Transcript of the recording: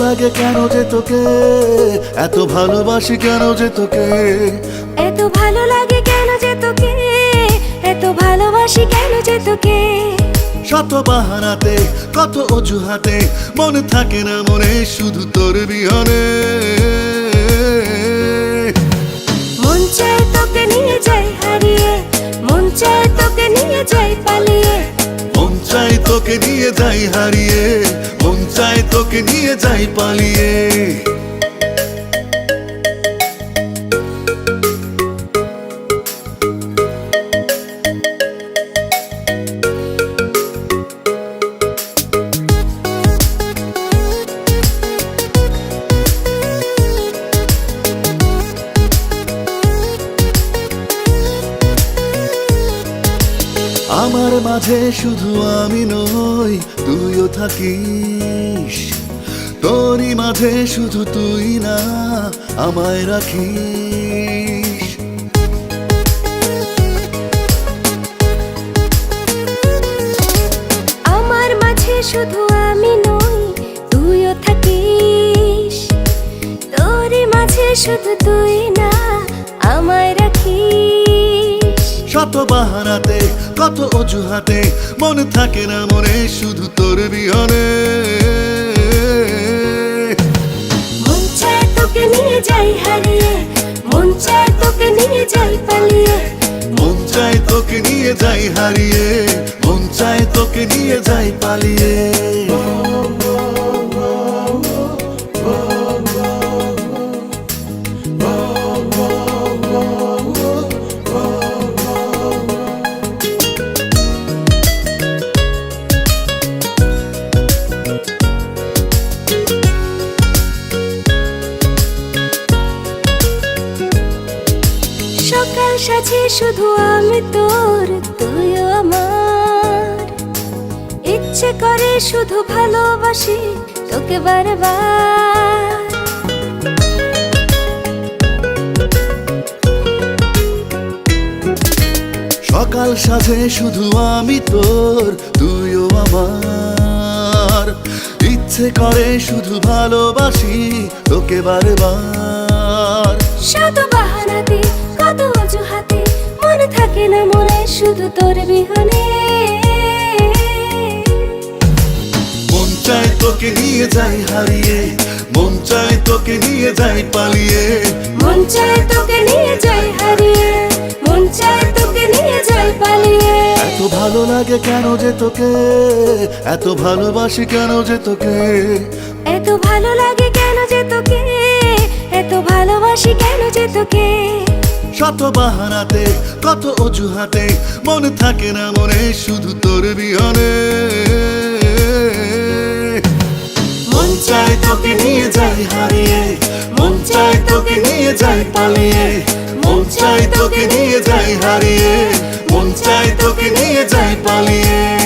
লাগে কেন যে তোকে, এত ভালোবাসি কেন যে তোকে, এত ভালো লাগে কেন যে তোকে, এত ভালোবাসি কেন যে তোকে। শত বাহানাতে কত অজুহাতে মনে থাকে না মনে শুধু তোর বিহনে। মন চায় তোকে নিয়ে যাই হারিয়ে, মন চায় তোকে নিয়ে যাই পালিয়ে, মন চাই তোকে নিয়ে যাই হারিয়ে, মন চাই তোকে নিয়ে যাই পালিয়ে। আমার মাঝে শুধু আমি নই, তুইও থাকিস, তোরই মাঝে শুধু তুই না আমায় রাখিস। আমার মাঝে শুধু আমি নই, তুইও থাকিস, তোরই মাঝে শুধু তুই না আমায় রাখিস। শত বাহানাতে কত অজুহাতে মনে থাকে না মনে শুধু তোর বিহনে। মন চায় তোকে নিয়ে যাই হারিয়ে, মন চায় তোকে নিয়ে যাই পালিয়ে, মন চায় তোকে নিয়ে যাই হারিয়ে, মন চায় তোকে নিয়ে যাই পালিয়ে। সকাল সাজে শুধু আমি তোর, তুইও আমার, ইচ্ছে করে শুধু ভালোবাসি তোকে বারবার। সকাল সাজে শুধু আমি তোর, তুইও আমার, ইচ্ছে করে শুধু ভালোবাসি তোকে বারবার। শত বাহানাতে কত অজুহাতে মনে থাকে না মনে শুধু তোর বিহনে। মন চায় তোকে নিয়ে যাই হারিয়ে, মন চায় তোকে নিয়ে যাই পালিয়ে, মন চায় তোকে নিয়ে যাই হারিয়ে, মন চায় তোকে নিয়ে যাই পালিয়ে। এত ভালো লাগে কেন যে তোকে, এত ভালোবাসি কেন যে তোকে, এত ভালো লাগে কেন যে তোকে, এত ভালোবাসি কেন যে তোকে। শত বাহানাতে কত অজুহাতে মনে থাকে না মনে শুধু তোর বিহনে। মন চায় তোকে নিয়ে যাই হারিয়ে, মন চায় তোকে নিয়ে যাই পালিয়ে, মন চায় তোকে নিয়ে যাই হারিয়ে, মন চায় তোকে নিয়ে যাই পালিয়ে।